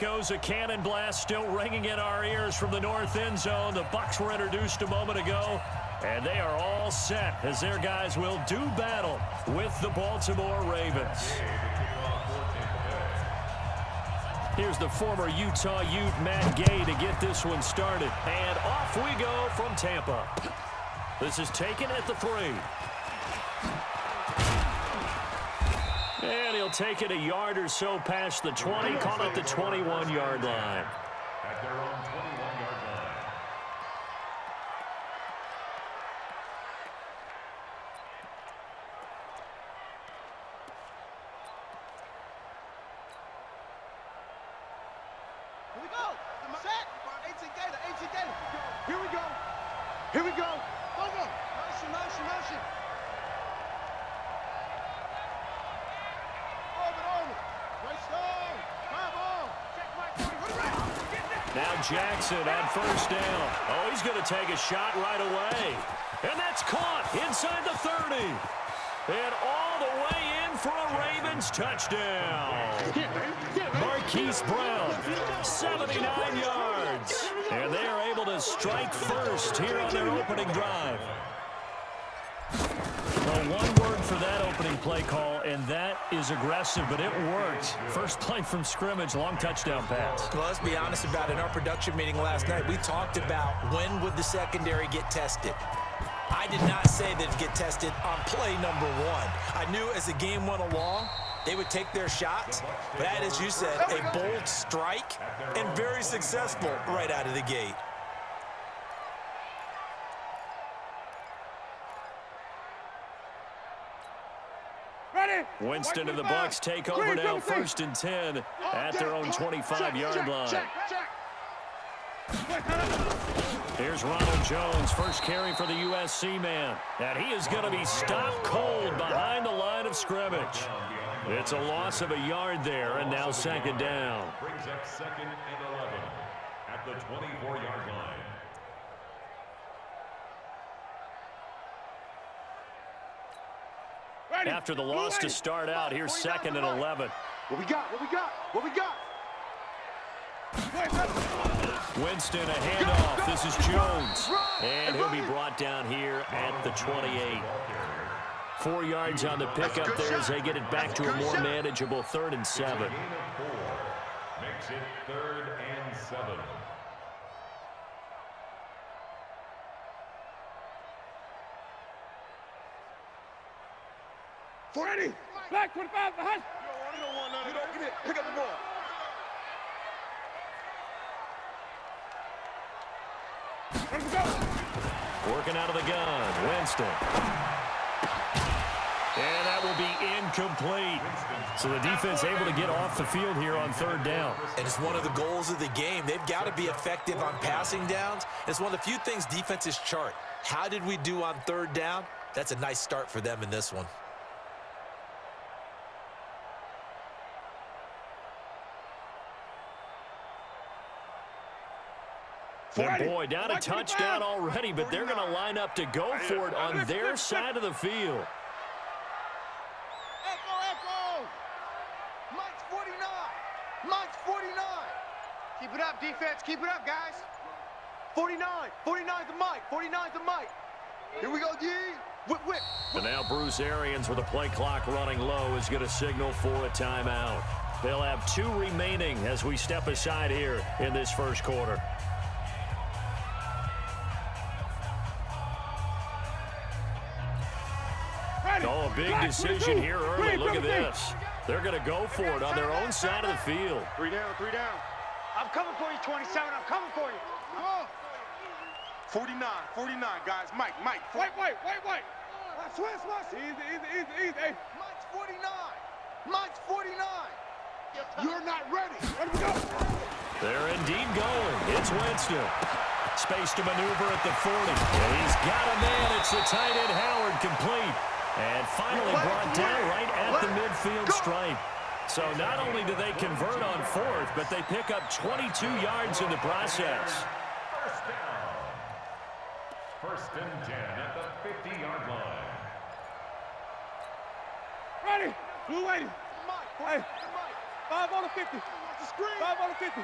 Goes a cannon blast still ringing in our ears from the north end zone. The Bucs were introduced a moment ago, and they are all set as their guys will do battle with the Baltimore Ravens. Here's the former Utah Ute, Matt Gay, to get this one started. And off we go from Tampa. This is taken at the 3. And he'll take it a yard or so past the 20, call it the 21-yard line. At their own 21-yard line. Here we go. Set. 18 Gator. 18 Gator. Here we go. Here we go. Go, go. Motion, motion, motion. Now Jackson on first down. Oh, he's going to take a shot right away. And that's caught inside the 30. And all the way in for a Ravens touchdown. Marquise Brown, 79 yards. And they are able to strike first here on their opening drive. Well, one word for that opening play call, and that is aggressive, but it worked. First play from scrimmage, long touchdown pass. Well, let's be honest about it. In our production meeting last night, we talked about when would the secondary get tested. I did not say they'd get tested on play number 1. I knew as the game went along, they would take their shots. But that, as you said, a bold strike and very successful right out of the gate. Winston and the Bucs take over now, 1st and 10 at their own 25-yard line. Here's Ronald Jones, first carry for the USC man. And he is going to be stopped cold behind the line of scrimmage. It's a loss of a yard there, and now 2nd down. Brings up 2nd and 11 at the 24-yard line. After the loss to start out, here's 2nd and 11. What we got? What we got? What we got? Winston, a handoff. This is Jones. And he'll be brought down here at the 28. 4 yards on the pickup there as they get it back to a more manageable 3rd and 7. Makes it 3rd and 7. Ready. Black 25 behind. You don't want none of that. Get it. Pick up the ball. Let's go. Working out of the gun, Winston. And that will be incomplete. So the defense able to get off the field here on 3rd down. And it's one of the goals of the game. They've got to be effective on passing downs. It's one of the few things defenses chart. How did we do on 3rd down? That's a nice start for them in this one. And boy, down a touchdown already, but they're going to line up to go for it on their side of the field. Echo, echo. Mike's 49. Mike's 49. Keep it up, defense. Keep it up, guys. 49. 49's the Mike. 49's the Mike. Here we go, D. Whip, whip. And now Bruce Arians, with the play clock running low, is going to signal for a timeout. They'll have 2 remaining as we step aside here in this first quarter. Oh, a big decision here early. Look at this. They're going to go for it on their own side of the field. 3 down, 3 down. I'm coming for you, 27. I'm coming for you. Come on. 49, 49, guys. Mike. Wait. Switch. Easy. Mike's 49. Mike's 49. You're not ready. Let me go. They're indeed going. It's Winston. Space to maneuver at the 40. And he's got a man. It's the tight end, Howard, complete. And finally brought down right at the midfield stripe. So not only do they convert on 4th, but they pick up 22 yards in the process. First down. 1st and 10 at the 50-yard line. Ready. Blue 80. Hey. 5 on the 50. 5 on the 50.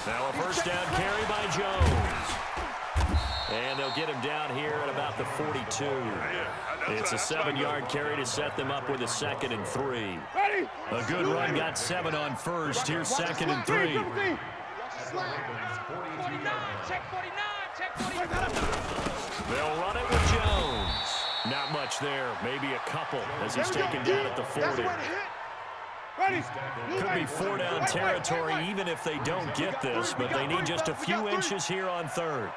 Now a first down carry by Jones. And they'll get him down here at about the 42. It's a 7-yard carry to set them up with a 2nd and 3. A good run got 7 on first. Here's 2nd and 3. They'll run it with Jones. Not much there. Maybe a couple as he's taken down at the 40. Could be 4-down territory even if they don't get this, but they need just a few inches here on 3rd.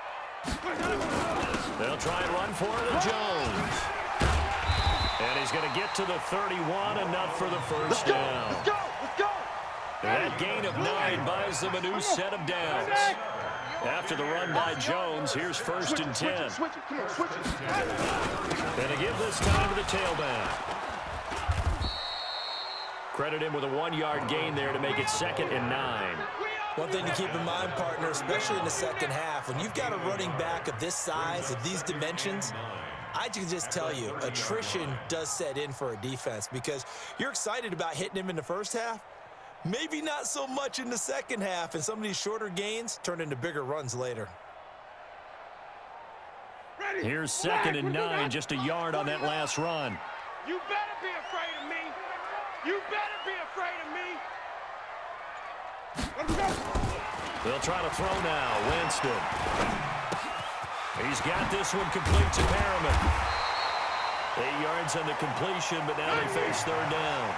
They'll try and run for it to Jones. And he's going to get to the 31, enough for the first down. That gain of 9 buys them a new set of downs. After the run by Jones, here's 1st and 10. And to give this time to the tailback. Credit him with a 1-yard gain there to make it 2nd and 9. One thing to keep in mind, partner, especially in the second half, when you've got a running back of this size, of these dimensions, I can just tell you, attrition does set in for a defense because you're excited about hitting him in the first half. Maybe not so much in the second half, and some of these shorter gains turn into bigger runs later. Here's 2nd and 9, just a yard on that last run. You better be afraid of me. You better be afraid of me. They'll try to throw now. Winston. He's got this one complete to Merriman. 8 yards on the completion, but now they face 3rd down.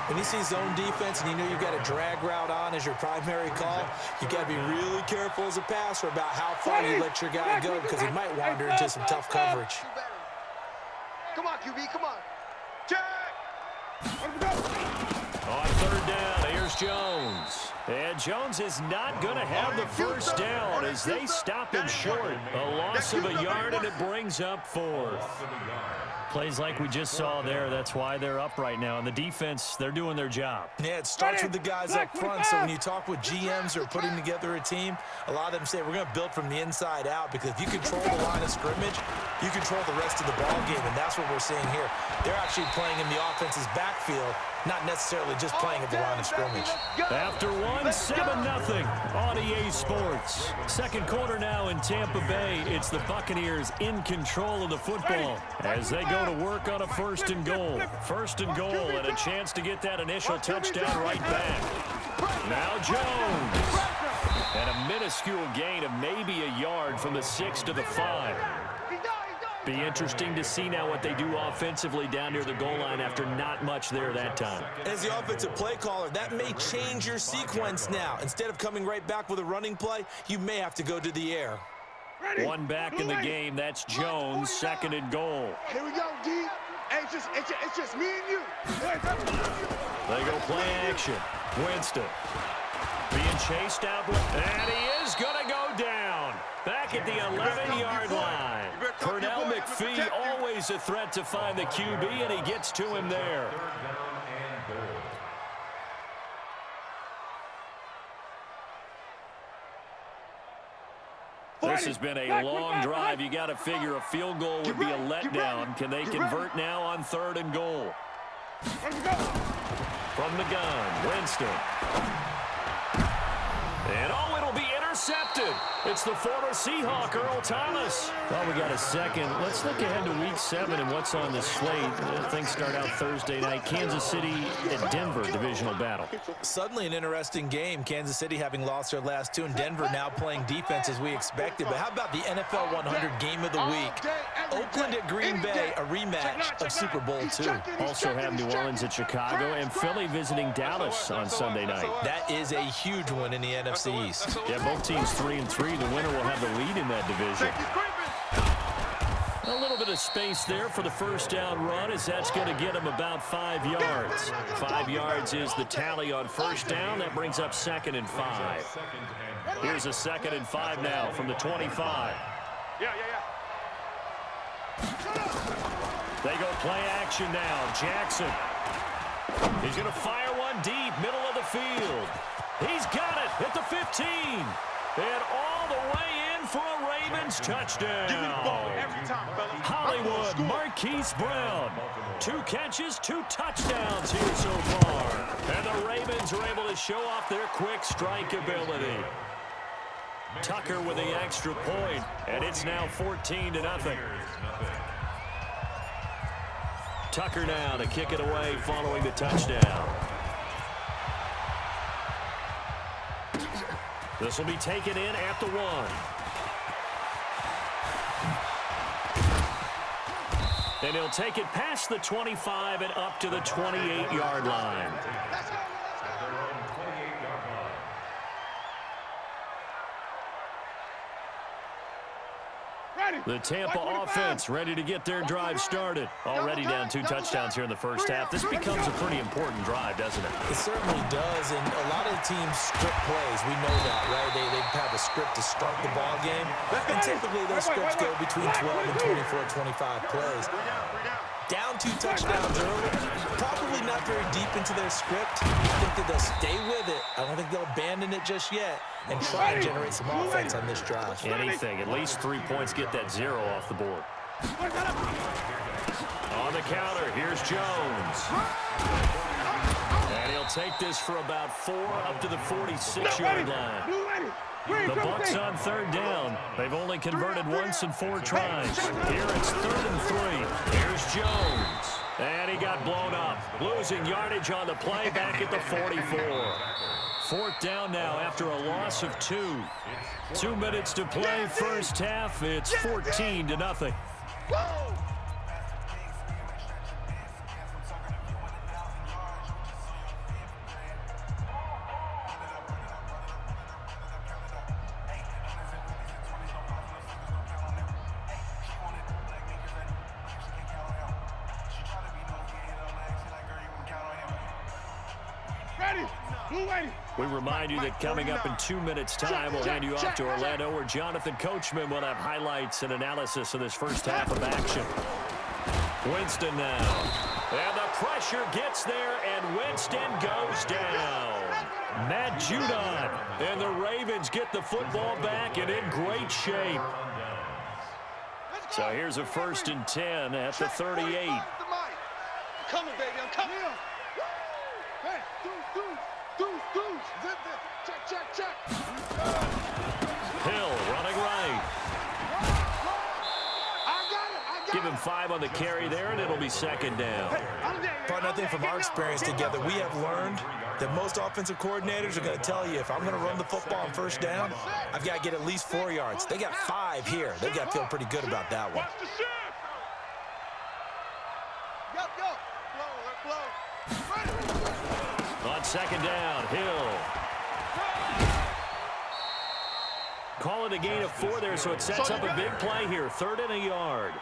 When you see zone defense and you know you've got a drag route on as your primary call, you got to be really careful as a passer about how far you let your guy go because he might wander into some tough coverage. Come on, QB, come on. Jack! On 3rd down, here's Jones. And Jones is not going to have the first down as they stop him short. A loss of a yard, and it brings up 4th. Plays like we just saw there. That's why they're up right now. And the defense, they're doing their job. Yeah, it starts with the guys up front. So when you talk with GMs who are putting together a team, a lot of them say we're going to build from the inside out because if you control the line of scrimmage, you control the rest of the ball game, and that's what we're seeing here. They're actually playing in the offense's backfield, not necessarily just playing at the line of scrimmage. After 7-0 on EA Sports. Second quarter now in Tampa Bay. It's the Buccaneers in control of the football as they go to work on a 1st and goal. 1st and goal and a chance to get that initial touchdown right back. Now Jones. And a minuscule gain of maybe a yard from the 6 to the 5. Be interesting to see now what they do offensively down near the goal line after not much there that time. As the offensive play caller, that may change your sequence now. Instead of coming right back with a running play, you may have to go to the air. One back in the game. That's Jones, 2nd and goal. Here we go, D. Hey, it's just me and you. They go play action. Winston being chased out, and he is going to go down. Back at the 11-yard line. Pernell McPhee, always a threat to find the QB, and he gets to him there. This has been a long drive. You got to figure a field goal would be a letdown. Can they convert now on 3rd and goal? From the gun, Winston. And it'll be intercepted. It's the former Seahawk, Earl Thomas. Well, we got a second. Let's look ahead to Week 7 and what's on the slate. Things start out Thursday night. Kansas City at Denver, divisional battle. Suddenly an interesting game. Kansas City having lost their last 2, and Denver now playing defense as we expected. But how about the NFL 100 game of the week? Oakland at Green Bay, a rematch of Super Bowl II. Also have New Orleans at Chicago and Philly visiting Dallas on Sunday night. That is a huge one in the NFC East. Yeah, both teams 3-3. The winner will have the lead in that division. A little bit of space there for the first down run as that's going to get him about 5 yards. 5 yards is the tally on first down. That brings up 2nd and 5. Here's a 2nd and 5 now from the 25. They go play action now. Jackson. He's going to fire one deep, middle of the field. He's got it at the 15. And all the way in for a Ravens touchdown. Give me the ball every time, fella. Hollywood Marquise Brown. 2 catches, 2 touchdowns here so far. And the Ravens are able to show off their quick strike ability. Tucker with the extra point, and it's now 14-0. Tucker now to kick it away following the touchdown. This will be taken in at the 1. And he'll take it past the 25 and up to the 28-yard line. The Tampa offense ready to get their drive started. Already down 2 touchdowns here in the first half. This becomes a pretty important drive, doesn't it? It certainly does, and a lot of the teams script plays. We know that, right? They have a script to start the ball game, and typically those scripts go between 12 and 24, 25 plays. Down 2 touchdowns early, probably not very deep into their script. I think that they'll stay with it. I don't think they'll abandon it just yet and try and generate some offense on this drive. Anything, at least 3 points, get that 0 off the board. On the counter, here's Jones. And he'll take this for about 4 up to the 46-yard line. The Bucs on 3rd down. They've only converted once in 4 tries. Here it's 3rd and 3. Here's Jones. And he got blown up. Losing yardage on the play back at the 44. 4th down now after a loss of 2. 2 minutes to play first half. It's 14-0. We remind you that coming up in 2 minutes' time, we'll hand you off to Orlando, where Jonathan Coachman will have highlights and analysis of this first half of action. Winston now. And the pressure gets there, and Winston goes down. Matt Judon. And the Ravens get the football back and in great shape. So here's a 1st and 10 at the 38. I'm coming, baby. I'm coming. Hey, check. Hill running right. Give him 5 on the carry there, and it'll be 2nd down. Partner, I think from our experience together, we have learned that most offensive coordinators are going to tell you, if I'm going to run the football on 1st down, I've got to get at least 4 yards. They got 5 here. They've got to feel pretty good about that one. On 2nd down, Hill. Call it a gain of 4 there, so it sets up a big play here. 3rd and a yard.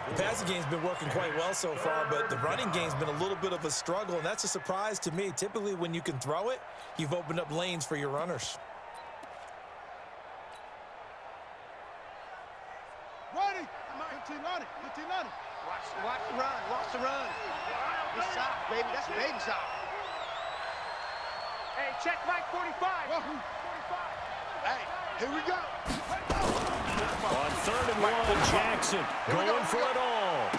The passing game's been working quite well so far, but the running game's been a little bit of a struggle, and that's a surprise to me. Typically, when you can throw it, you've opened up lanes for your runners. Ready. 15 on it. Watch the run. It's soft, baby. That's baby soft. Hey, check Mike 45. Hey, here we go. On 3rd and 1, Jackson going for it all.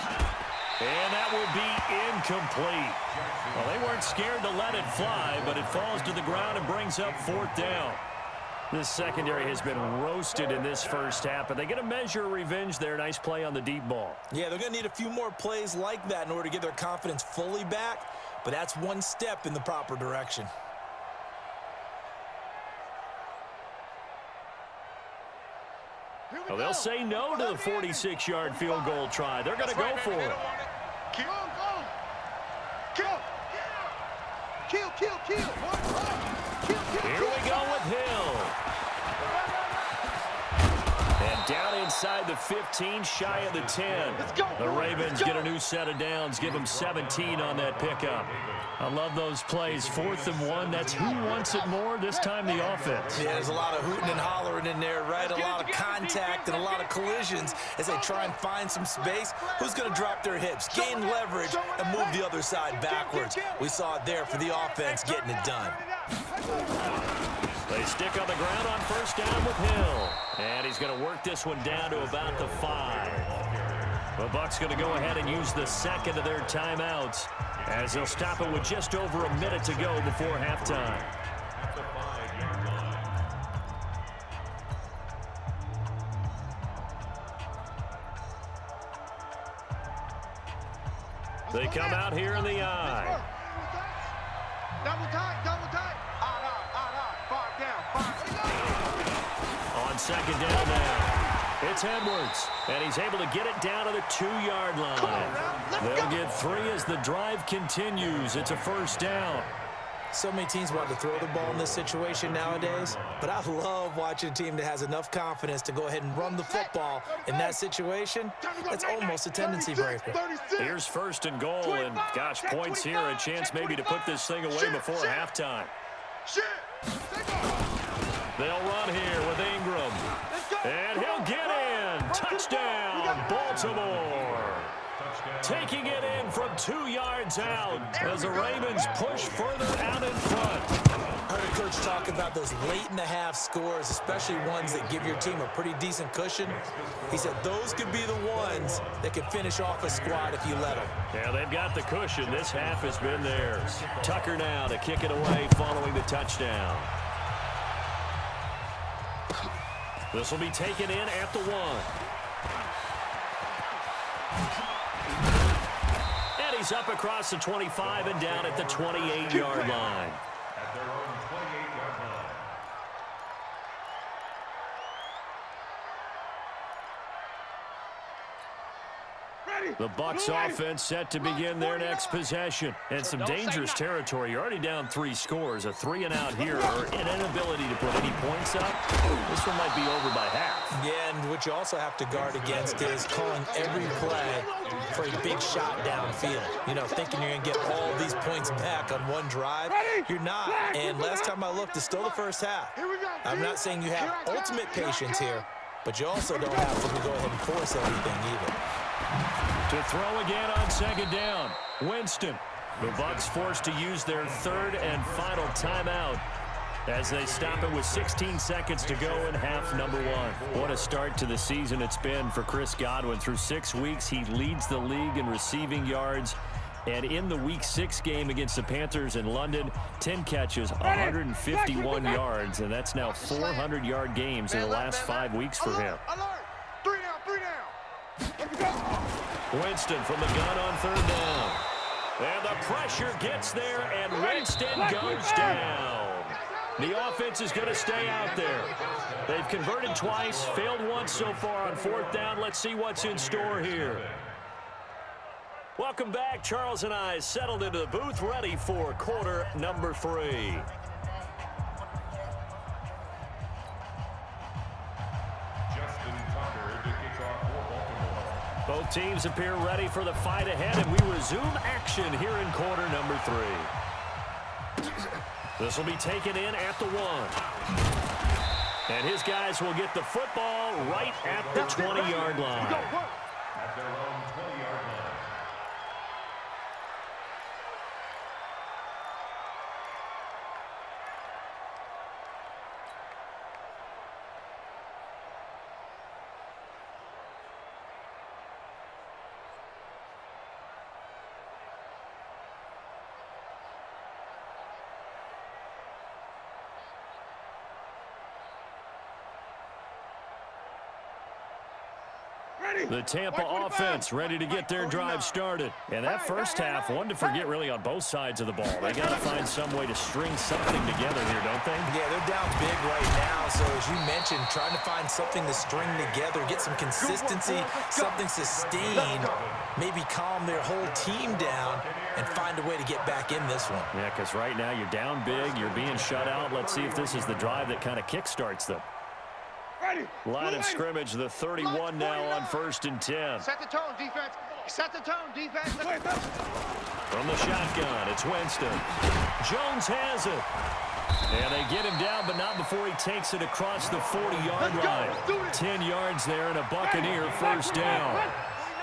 And that will be incomplete. Well, they weren't scared to let it fly, but it falls to the ground and brings up 4th down. This secondary has been roasted in this first half, but they get a measure of revenge there. Nice play on the deep ball. Yeah, they're going to need a few more plays like that in order to get their confidence fully back, but that's one step in the proper direction. Well, they'll say no to the 46-yard field goal try. They're going to go for it. Kill. Here we go with Hill. And down inside the 15, shy of the 10. The Ravens get a new set of downs, give them 17 on that pickup. I love those plays. 4th and 1, that's who wants it more, this time the offense. Yeah, there's a lot of hooting and hollering in there, right? A lot of contact and a lot of collisions as they try and find some space. Who's going to drop their hips, gain leverage, and move the other side backwards? We saw it there for the offense getting it done. They They stick on the ground on first down with Hill. And he's going to work this one down to about the 5. The Bucs going to go ahead and use the second of their timeouts as they'll stop it with just over a minute to go before halftime. They come out here in the I. Double tight. Five down. On second down now, it's Edwards, and he's able to get it down to the 2-yard line. They'll get 3 as the drive continues. It's a first down. So many teams want to throw the ball in this situation nowadays, but I love watching a team that has enough confidence to go ahead and run the football. In that situation, that's almost a tendency breaker. Here's first and goal, and gosh, points here, a chance maybe to put this thing away before halftime. They'll run here with Ingram, and he'll get in. Touchdown, Baltimore. Taking it in from 2 yards out as the Ravens push further out in front. I heard a coach talk about those late-in-the-half scores, especially ones that give your team a pretty decent cushion. He said those could be the ones that can finish off a squad if you let them. Yeah, they've got the cushion. This half has been theirs. Tucker now to kick it away following the touchdown. This will be taken in at the 1. He's up across the 25 and down at the 28-yard line. At their own 28-yard line. The Bucs offense set to begin their next possession. And some dangerous territory. You're already down 3 scores. A 3 and out here, or an inability to put any points up. This one might be over by half. Yeah, and what you also have to guard against is calling every play for a big shot downfield. You know, thinking you're going to get all these points back on one drive. You're not. And last time I looked, it's still the first half. I'm not saying you have ultimate patience here, but you also don't have to go ahead and force everything either. To throw again on second down, Winston. The Bucs forced to use their 3rd and final timeout as they stop it with 16 seconds to go in half number 1. What a start to the season it's been for Chris Godwin. Through 6 weeks, he leads the league in receiving yards. And in the Week 6 game against the Panthers in London, 10 catches, 151 yards. And that's now 400-yard games in the last 5 weeks for him. Winston from the gun on 3rd down. And the pressure gets there, and Winston goes down. The offense is going to stay out there. They've converted twice, failed once so far on 4th down. Let's see what's in store here. Welcome back. Charles and I settled into the booth, ready for quarter number 3. Both teams appear ready for the fight ahead, and we resume action here in quarter number 3. This will be taken in at the 1. And his guys will get the football right at the 20-yard line. At their own 20-yard line. The Tampa offense ready to get their drive started. And that first half, one to forget really on both sides of the ball. They got to find some way to string something together here, don't they? Yeah, they're down big right now. So as you mentioned, trying to find something to string together, get some consistency, something sustained, maybe calm their whole team down and find a way to get back in this one. Yeah, because right now you're down big, you're being shut out. Let's see if this is the drive that kind of kickstarts them. Line of scrimmage, the 31 now on 1st and 10. Set the tone, defense. Set the tone, defense. From the shotgun, it's Winston. Jones has it. And they get him down, but not before he takes it across the 40-yard line. 10 yards there and a Buccaneer first down.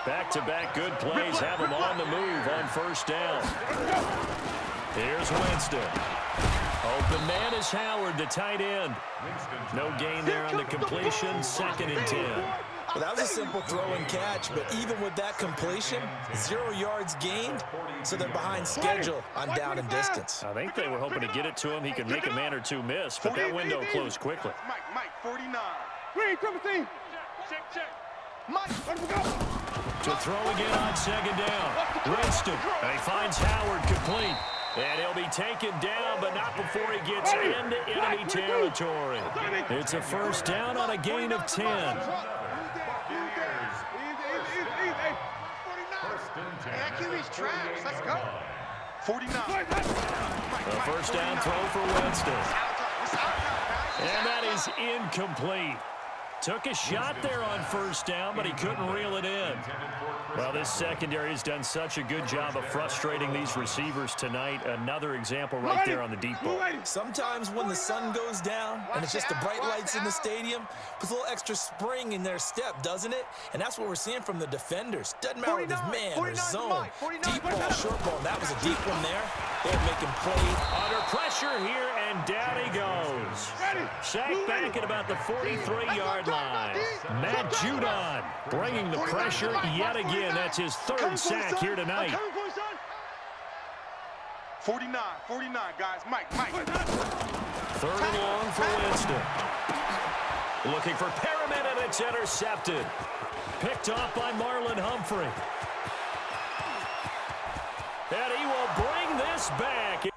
Back-to-back good plays have him on the move on first down. Here's Winston. Open man is Howard, the tight end. No gain there on the completion, 2nd and 10. Well, that was a simple throw and catch, but even with that completion, 0 yards gained, so they're behind schedule on down and distance. I think they were hoping to get it to him. He could make a man or two miss, but that window closed quickly. Mike, 49. Green, 17. Check. Mike, let him go. To throw again on 2nd down. Winston, and he finds Howard complete. And he'll be taken down, but not before he gets into enemy territory. It's a 1st down on a gain of 10. That QB's trash. Let's go. 49. A 1st down throw for Winston. And that is incomplete. Took a shot there on 1st down, but he couldn't reel it in. Well, this secondary has done such a good job of frustrating these receivers tonight. Another example right there on the deep ball. Sometimes when the sun goes down and it's just the bright lights in the stadium, puts a little extra spring in their step, doesn't it? And that's what we're seeing from the defenders. Doesn't matter if it's man or zone. Deep ball, short ball. That was a deep one there. They're making plays. Under pressure here, and down he goes. Sacked back at about the 43-yard line. Matt Judon bringing the pressure yet again. That's his 3rd sack here tonight. 49, guys. Mike. 3rd and long for Winston. Looking for Perriman, and it's intercepted. Picked off by Marlon Humphrey. And he will bring this back.